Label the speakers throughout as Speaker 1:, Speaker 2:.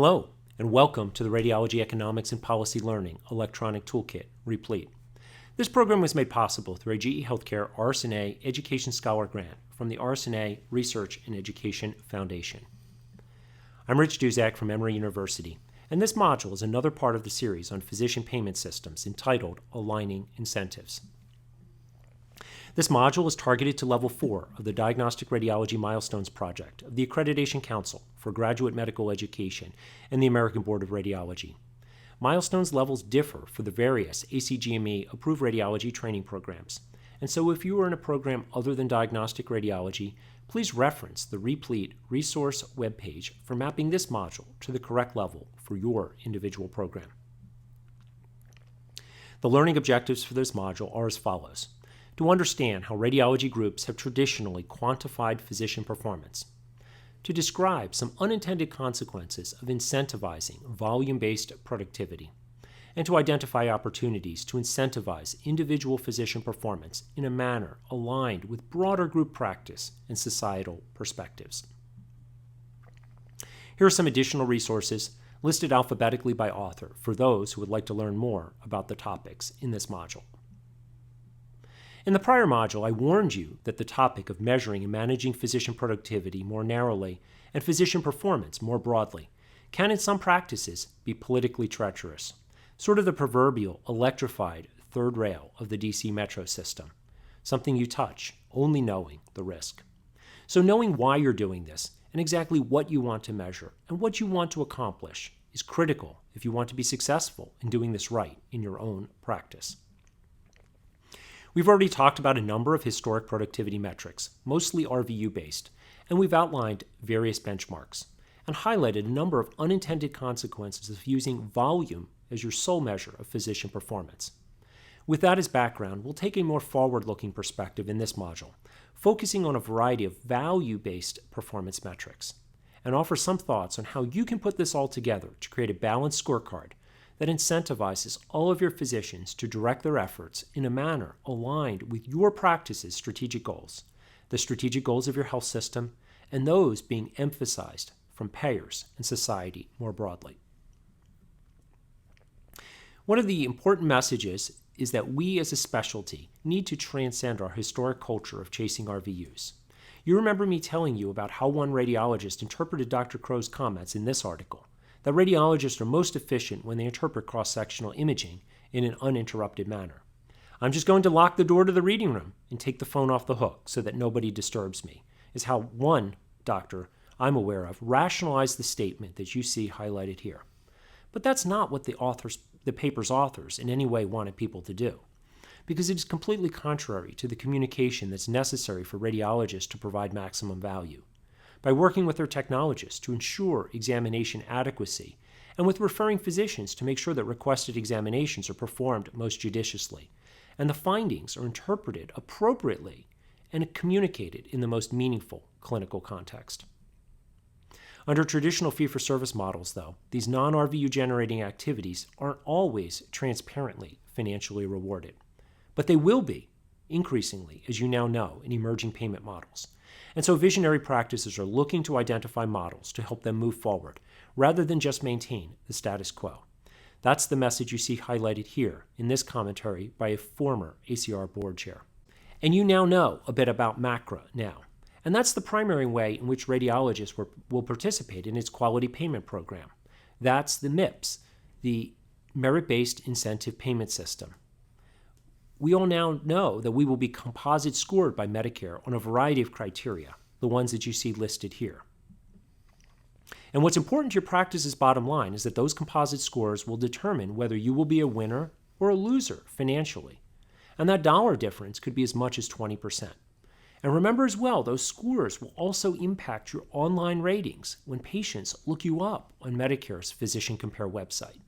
Speaker 1: Hello, and welcome to the Radiology Economics and Policy Learning Electronic Toolkit, Replete. This program was made possible through a GE Healthcare RSNA Education Scholar Grant from the RSNA Research and Education Foundation. I'm Rich Duzak from Emory University, and this module is another part of the series on physician payment systems entitled Aligning Incentives. This module is targeted to Level 4 of the Diagnostic Radiology Milestones Project of the Accreditation Council for Graduate Medical Education and the American Board of Radiology. Milestones levels differ for the various ACGME-approved radiology training programs, and so if you are in a program other than diagnostic radiology, please reference the Replete resource webpage for mapping this module to the correct level for your individual program. The learning objectives for this module are as follows: to understand how radiology groups have traditionally quantified physician performance, to describe some unintended consequences of incentivizing volume-based productivity, and to identify opportunities to incentivize individual physician performance in a manner aligned with broader group practice and societal perspectives. Here are some additional resources listed alphabetically by author for those who would like to learn more about the topics in this module. In the prior module, I warned you that the topic of measuring and managing physician productivity more narrowly and physician performance more broadly can, in some practices, be politically treacherous, sort of the proverbial electrified third rail of the DC metro system, something you touch only knowing the risk. So knowing why you're doing this and exactly what you want to measure and what you want to accomplish is critical if you want to be successful in doing this right in your own practice. We've already talked about a number of historic productivity metrics, mostly RVU-based, and we've outlined various benchmarks and highlighted a number of unintended consequences of using volume as your sole measure of physician performance. With that as background, we'll take a more forward-looking perspective in this module, focusing on a variety of value-based performance metrics, and offer some thoughts on how you can put this all together to create a balanced scorecard that incentivizes all of your physicians to direct their efforts in a manner aligned with your practice's strategic goals, the strategic goals of your health system, and those being emphasized from payers and society more broadly. One of the important messages is that we as a specialty need to transcend our historic culture of chasing RVUs. You remember me telling you about how one radiologist interpreted Dr. Crow's comments in this article, that radiologists are most efficient when they interpret cross-sectional imaging in an uninterrupted manner. I'm just going to lock the door to the reading room and take the phone off the hook so that nobody disturbs me, is how one doctor I'm aware of rationalized the statement that you see highlighted here. But that's not what the paper's authors in any way wanted people to do, because it is completely contrary to the communication that's necessary for radiologists to provide maximum value. By working with their technologists to ensure examination adequacy, and with referring physicians to make sure that requested examinations are performed most judiciously, and the findings are interpreted appropriately and communicated in the most meaningful clinical context. Under traditional fee-for-service models, though, these non-RVU generating activities aren't always transparently financially rewarded, but they will be increasingly, as you now know, in emerging payment models. And so visionary practices are looking to identify models to help them move forward, rather than just maintain the status quo. That's the message you see highlighted here in this commentary by a former ACR board chair. And you now know a bit about MACRA now. And that's the primary way in which radiologists will participate in its quality payment program. That's the MIPS, the Merit-Based Incentive Payment System. We all now know that we will be composite scored by Medicare on a variety of criteria, the ones that you see listed here. And what's important to your practice's bottom line is that those composite scores will determine whether you will be a winner or a loser financially. And that dollar difference could be as much as 20%. And remember as well, those scores will also impact your online ratings when patients look you up on Medicare's Physician Compare website.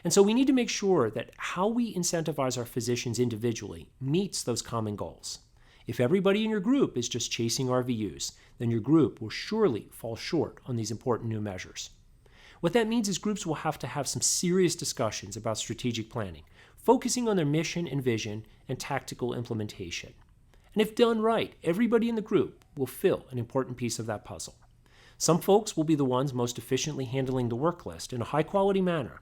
Speaker 1: And so we need to make sure that how we incentivize our physicians individually meets those common goals. If everybody in your group is just chasing RVUs, then your group will surely fall short on these important new measures. What that means is groups will have to have some serious discussions about strategic planning, focusing on their mission and vision and tactical implementation. And if done right, everybody in the group will fill an important piece of that puzzle. Some folks will be the ones most efficiently handling the work list in a high-quality manner.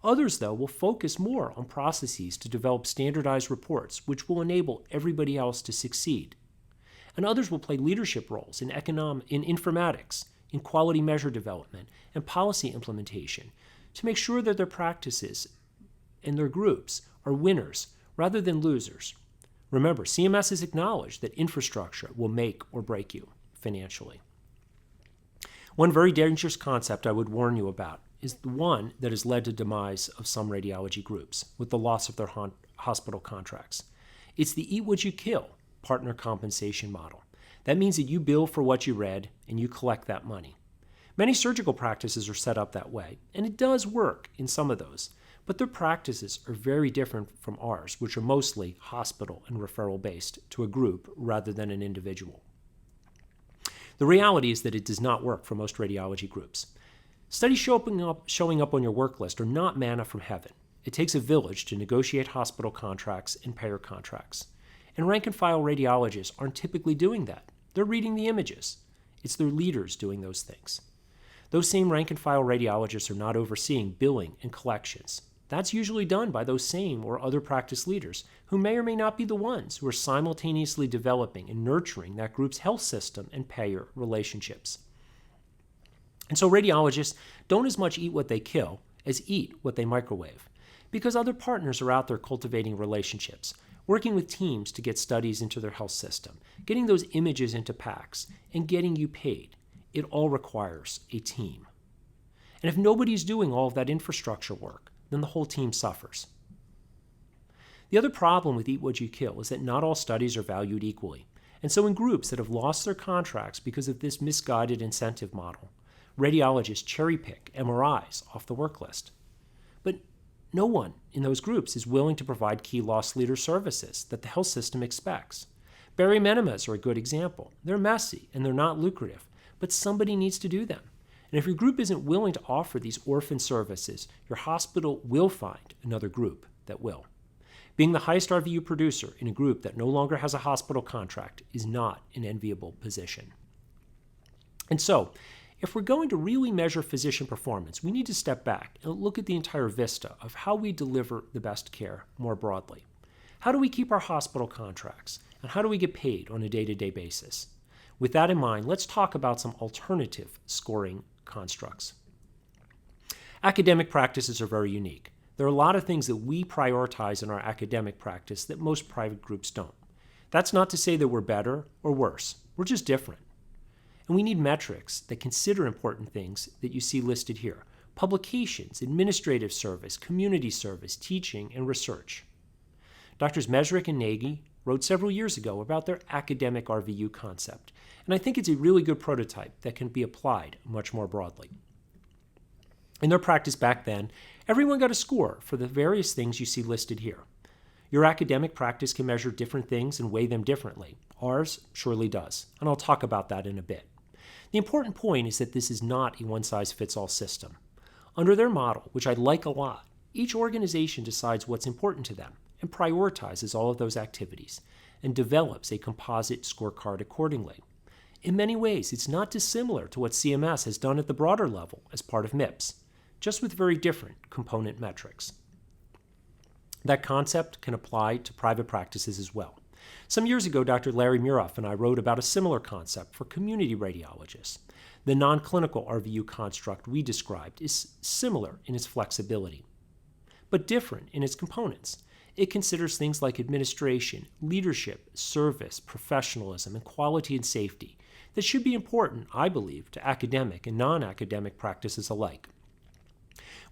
Speaker 1: Others, though, will focus more on processes to develop standardized reports, which will enable everybody else to succeed. And others will play leadership roles in informatics, in quality measure development, and policy implementation to make sure that their practices and their groups are winners rather than losers. Remember, CMS has acknowledged that infrastructure will make or break you financially. One very dangerous concept I would warn you about is the one that has led to demise of some radiology groups with the loss of their hospital contracts. It's the eat what you kill partner compensation model. That means that you bill for what you read and you collect that money. Many surgical practices are set up that way, and it does work in some of those, but their practices are very different from ours, which are mostly hospital and referral based to a group rather than an individual. The reality is that it does not work for most radiology groups. Studies showing up on your work list are not manna from heaven. It takes a village to negotiate hospital contracts and payer contracts. And rank-and-file radiologists aren't typically doing that. They're reading the images. It's their leaders doing those things. Those same rank-and-file radiologists are not overseeing billing and collections. That's usually done by those same or other practice leaders who may or may not be the ones who are simultaneously developing and nurturing that group's health system and payer relationships. And so radiologists don't as much eat what they kill as eat what they microwave, because other partners are out there cultivating relationships, working with teams to get studies into their health system, getting those images into PACS, and getting you paid. It all requires a team. And if nobody's doing all of that infrastructure work, then the whole team suffers. The other problem with Eat What You Kill is that not all studies are valued equally. And so in groups that have lost their contracts because of this misguided incentive model, radiologists cherry-pick MRIs off the work list. But no one in those groups is willing to provide key loss leader services that the health system expects. Barry enemas are a good example. They're messy and they're not lucrative, but somebody needs to do them. And if your group isn't willing to offer these orphan services, your hospital will find another group that will. Being the highest RVU producer in a group that no longer has a hospital contract is not an enviable position. And so, if we're going to really measure physician performance, we need to step back and look at the entire vista of how we deliver the best care more broadly. How do we keep our hospital contracts? And how do we get paid on a day-to-day basis? With that in mind, let's talk about some alternative scoring constructs. Academic practices are very unique. There are a lot of things that we prioritize in our academic practice that most private groups don't. That's not to say that we're better or worse. We're just different. And we need metrics that consider important things that you see listed here: publications, administrative service, community service, teaching, and research. Drs. Mesrick and Nagy wrote several years ago about their academic RVU concept, and I think it's a really good prototype that can be applied much more broadly. In their practice back then, everyone got a score for the various things you see listed here. Your academic practice can measure different things and weigh them differently. Ours surely does, and I'll talk about that in a bit. The important point is that this is not a one-size-fits-all system. Under their model, which I like a lot, each organization decides what's important to them and prioritizes all of those activities and develops a composite scorecard accordingly. In many ways, it's not dissimilar to what CMS has done at the broader level as part of MIPS, just with very different component metrics. That concept can apply to private practices as well. Some years ago, Dr. Larry Muroff and I wrote about a similar concept for community radiologists. The non-clinical RVU construct we described is similar in its flexibility, but different in its components. It considers things like administration, leadership, service, professionalism, and quality and safety that should be important, I believe, to academic and non-academic practices alike.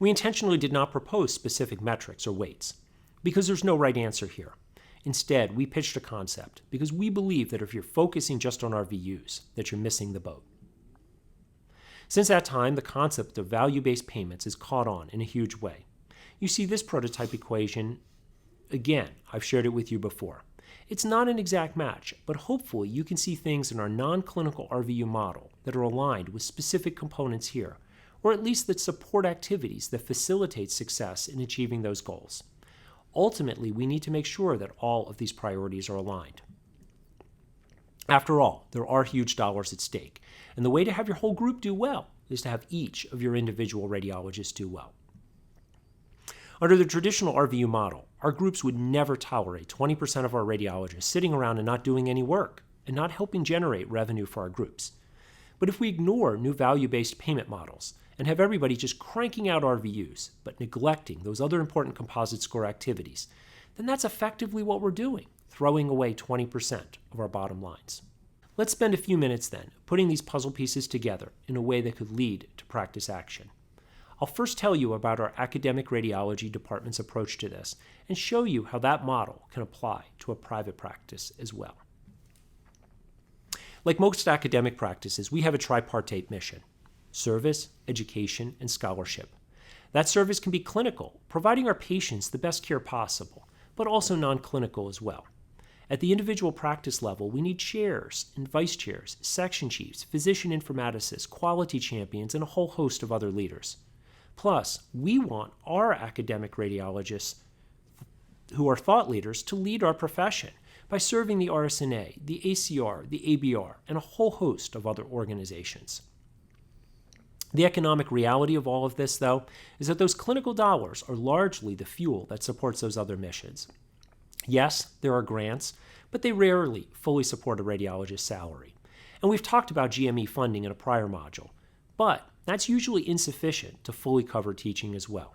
Speaker 1: We intentionally did not propose specific metrics or weights, because there's no right answer here. Instead, we pitched a concept because we believe that if you're focusing just on RVUs, that you're missing the boat. Since that time, the concept of value-based payments has caught on in a huge way. You see this prototype equation. Again, I've shared it with you before. It's not an exact match, but hopefully you can see things in our non-clinical RVU model that are aligned with specific components here, or at least that support activities that facilitate success in achieving those goals. Ultimately, we need to make sure that all of these priorities are aligned. After all, there are huge dollars at stake, and the way to have your whole group do well is to have each of your individual radiologists do well. Under the traditional RVU model, our groups would never tolerate 20% of our radiologists sitting around and not doing any work and not helping generate revenue for our groups. But if we ignore new value-based payment models and have everybody just cranking out RVUs but neglecting those other important composite score activities, then that's effectively what we're doing, throwing away 20% of our bottom lines. Let's spend a few minutes then putting these puzzle pieces together in a way that could lead to practice action. I'll first tell you about our academic radiology department's approach to this and show you how that model can apply to a private practice as well. Like most academic practices, we have a tripartite mission: service, education, and scholarship. That service can be clinical, providing our patients the best care possible, but also non-clinical as well. At the individual practice level, we need chairs and vice chairs, section chiefs, physician informaticists, quality champions, and a whole host of other leaders. Plus, we want our academic radiologists who are thought leaders to lead our profession by serving the RSNA, the ACR, the ABR, and a whole host of other organizations. The economic reality of all of this, though, is that those clinical dollars are largely the fuel that supports those other missions. Yes, there are grants, but they rarely fully support a radiologist's salary. And we've talked about GME funding in a prior module, but that's usually insufficient to fully cover teaching as well.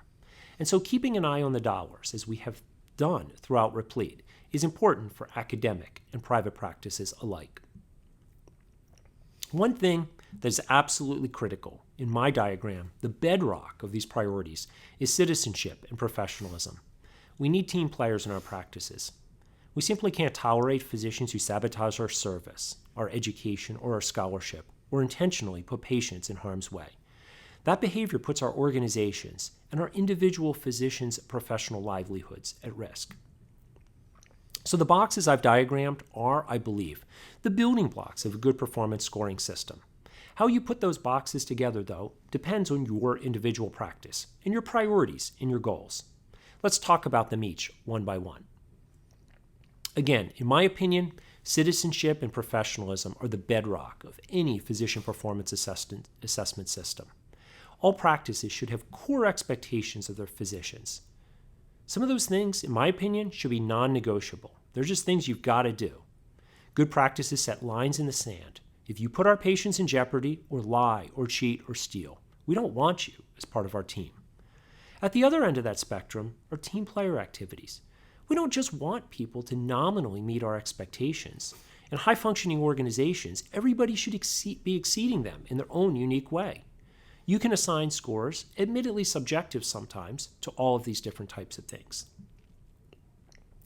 Speaker 1: And so keeping an eye on the dollars, as we have done throughout Replete, is important for academic and private practices alike. One thing that is absolutely critical in my diagram, the bedrock of these priorities, is citizenship and professionalism. We need team players in our practices. We simply can't tolerate physicians who sabotage our service, our education, or our scholarship, or intentionally put patients in harm's way. That behavior puts our organizations and our individual physicians' professional livelihoods at risk. So the boxes I've diagrammed are, I believe, the building blocks of a good performance scoring system. How you put those boxes together, though, depends on your individual practice and your priorities and your goals. Let's talk about them each one by one. Again, in my opinion, citizenship and professionalism are the bedrock of any physician performance assessment system. All practices should have core expectations of their physicians. Some of those things, in my opinion, should be non-negotiable. They're just things you've got to do. Good practices set lines in the sand. If you put our patients in jeopardy, or lie, or cheat, or steal, we don't want you as part of our team. At the other end of that spectrum are team player activities. We don't just want people to nominally meet our expectations. In high-functioning organizations, everybody should be exceeding them in their own unique way. You can assign scores, admittedly subjective sometimes, to all of these different types of things.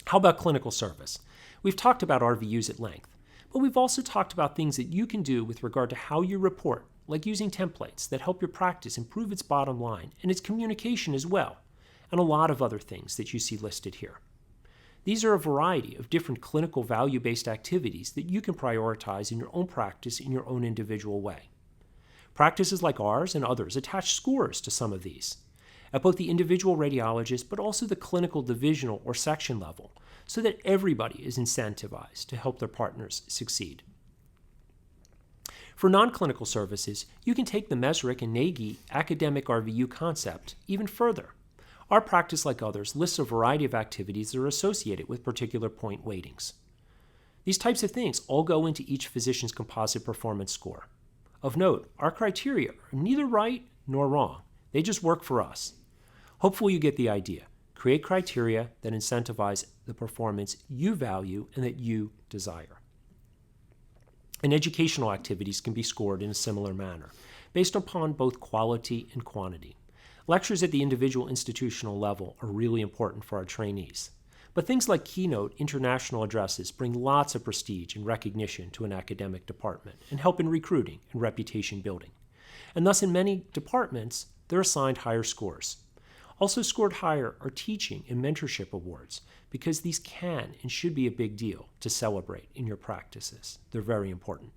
Speaker 1: How about clinical service? We've talked about RVUs at length, but we've also talked about things that you can do with regard to how you report, like using templates that help your practice improve its bottom line and its communication as well, and a lot of other things that you see listed here. These are a variety of different clinical value-based activities that you can prioritize in your own practice in your own individual way. Practices like ours and others attach scores to some of these, at both the individual radiologist but also the clinical divisional or section level, so that everybody is incentivized to help their partners succeed. For non-clinical services, you can take the Mesrick and Nagy academic RVU concept even further. Our practice, like others, lists a variety of activities that are associated with particular point weightings. These types of things all go into each physician's composite performance score. Of note, our criteria are neither right nor wrong. They just work for us. Hopefully you get the idea. Create criteria that incentivize the performance you value and that you desire. And educational activities can be scored in a similar manner, based upon both quality and quantity. Lectures at the individual institutional level are really important for our trainees. But things like keynote international addresses bring lots of prestige and recognition to an academic department and help in recruiting and reputation building. And thus, in many departments, they're assigned higher scores. Also scored higher are teaching and mentorship awards, because these can and should be a big deal to celebrate in your practices. They're very important.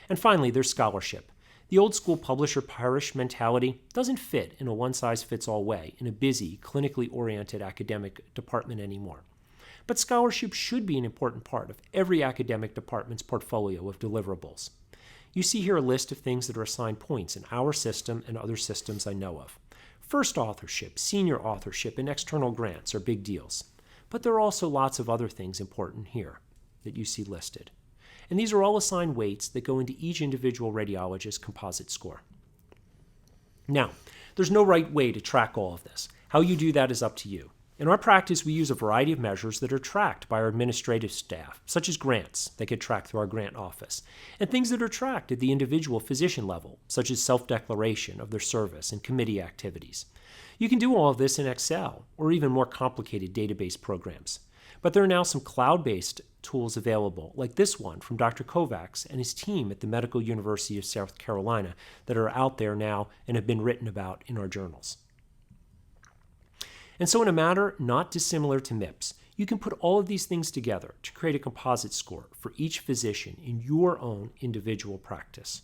Speaker 1: And finally, there's scholarship. The old school publisher-parish mentality doesn't fit in a one-size-fits-all way in a busy, clinically oriented academic department anymore. But scholarship should be an important part of every academic department's portfolio of deliverables. You see here a list of things that are assigned points in our system and other systems I know of. First authorship, senior authorship, and external grants are big deals. But there are also lots of other things important here that you see listed. And these are all assigned weights that go into each individual radiologist's composite score. Now, there's no right way to track all of this. How you do that is up to you. In our practice, we use a variety of measures that are tracked by our administrative staff, such as grants that get tracked through our grant office, and things that are tracked at the individual physician level, such as self-declaration of their service and committee activities. You can do all of this in Excel or even more complicated database programs. But there are now some cloud-based tools available, like this one from Dr. Kovacs and his team at the Medical University of South Carolina, that are out there now and have been written about in our journals. And so in a manner not dissimilar to MIPS, you can put all of these things together to create a composite score for each physician in your own individual practice.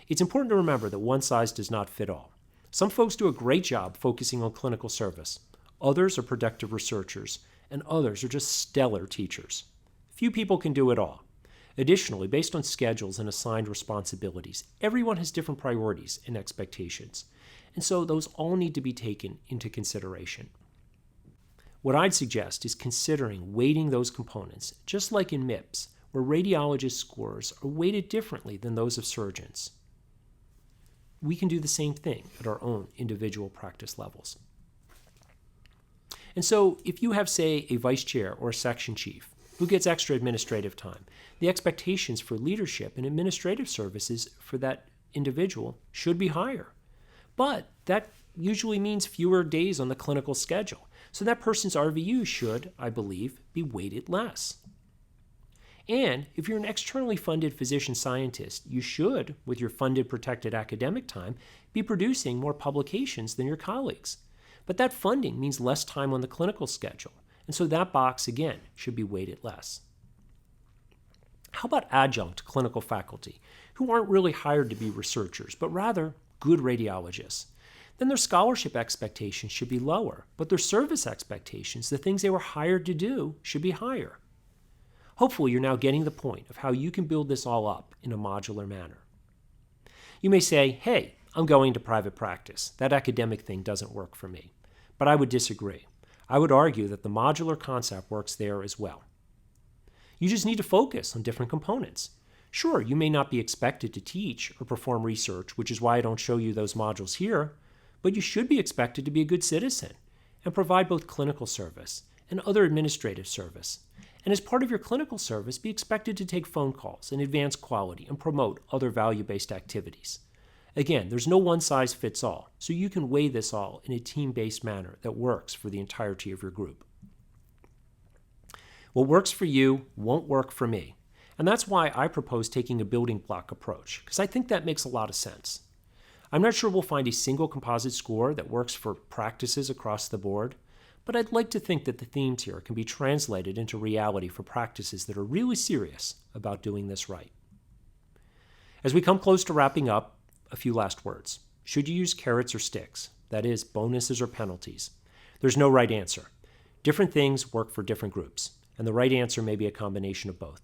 Speaker 1: It's important to remember that one size does not fit all. Some folks do a great job focusing on clinical service. Others are productive researchers, and others are just stellar teachers. Few people can do it all. Additionally, based on schedules and assigned responsibilities, everyone has different priorities and expectations. And so those all need to be taken into consideration. What I'd suggest is considering weighting those components, just like in MIPS, where radiologist scores are weighted differently than those of surgeons. We can do the same thing at our own individual practice levels. And so if you have, say, a vice chair or a section chief who gets extra administrative time, the expectations for leadership and administrative services for that individual should be higher. But that usually means fewer days on the clinical schedule. So that person's RVU should, I believe, be weighted less. And if you're an externally funded physician scientist, you should, with your funded protected academic time, be producing more publications than your colleagues. But that funding means less time on the clinical schedule. And so that box, again, should be weighted less. How about adjunct clinical faculty who aren't really hired to be researchers, but rather good radiologists? Then their scholarship expectations should be lower, but their service expectations, the things they were hired to do, should be higher. Hopefully you're now getting the point of how you can build this all up in a modular manner. You may say, hey, I'm going to private practice. That academic thing doesn't work for me. But I would disagree. I would argue that the modular concept works there as well. You just need to focus on different components. Sure, you may not be expected to teach or perform research, which is why I don't show you those modules here, but you should be expected to be a good citizen and provide both clinical service and other administrative service. And as part of your clinical service, be expected to take phone calls and advance quality and promote other value-based activities. Again, there's no one-size-fits-all, so you can weigh this all in a team-based manner that works for the entirety of your group. What works for you won't work for me. And that's why I propose taking a building block approach, because I think that makes a lot of sense. I'm not sure we'll find a single composite score that works for practices across the board, but I'd like to think that the themes here can be translated into reality for practices that are really serious about doing this right. As we come close to wrapping up, a few last words. Should you use carrots or sticks? That is, bonuses or penalties? There's no right answer. Different things work for different groups, and the right answer may be a combination of both.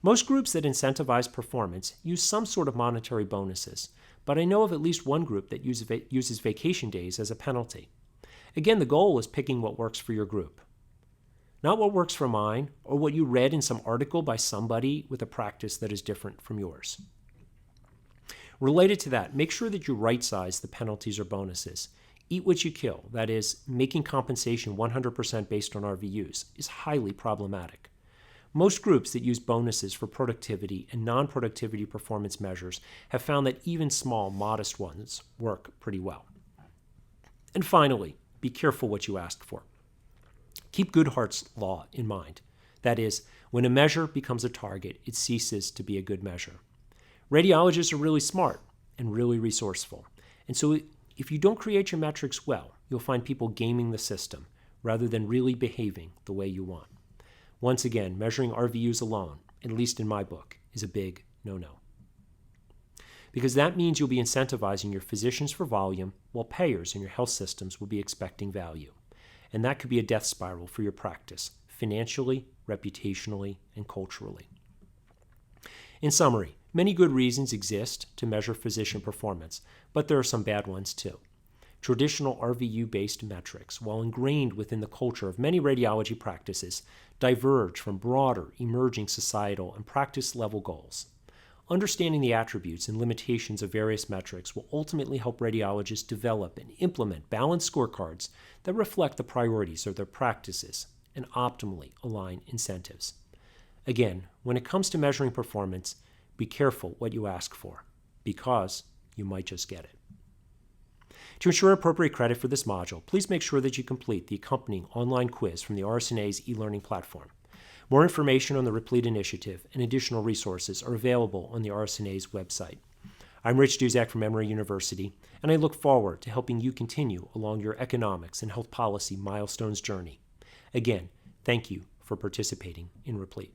Speaker 1: Most groups that incentivize performance use some sort of monetary bonuses, but I know of at least one group that uses vacation days as a penalty. Again, the goal is picking what works for your group. Not what works for mine, or what you read in some article by somebody with a practice that is different from yours. Related to that, make sure that you right-size the penalties or bonuses. Eat what you kill, that is, making compensation 100% based on RVUs, is highly problematic. Most groups that use bonuses for productivity and non-productivity performance measures have found that even small, modest ones work pretty well. And finally, be careful what you ask for. Keep Goodhart's law in mind. That is, when a measure becomes a target, it ceases to be a good measure. Radiologists are really smart and really resourceful. And so if you don't create your metrics well, you'll find people gaming the system rather than really behaving the way you want. Once again, measuring RVUs alone, at least in my book, is a big no-no. Because that means you'll be incentivizing your physicians for volume, while payers in your health systems will be expecting value. and that could be a death spiral for your practice, financially, reputationally, and culturally. In summary, many good reasons exist to measure physician performance, but there are some bad ones too. Traditional RVU-based metrics, while ingrained within the culture of many radiology practices, diverge from broader, emerging societal and practice-level goals. Understanding the attributes and limitations of various metrics will ultimately help radiologists develop and implement balanced scorecards that reflect the priorities of their practices and optimally align incentives. Again, when it comes to measuring performance, be careful what you ask for, because you might just get it. To ensure appropriate credit for this module, please make sure that you complete the accompanying online quiz from the RSNA's e-learning platform. More information on the RIPLEAD initiative and additional resources are available on the RSNA's website. I'm Rich Duzak from Emory University, and I look forward to helping you continue along your economics and health policy milestones journey. Again, thank you for participating in RIPLEAD.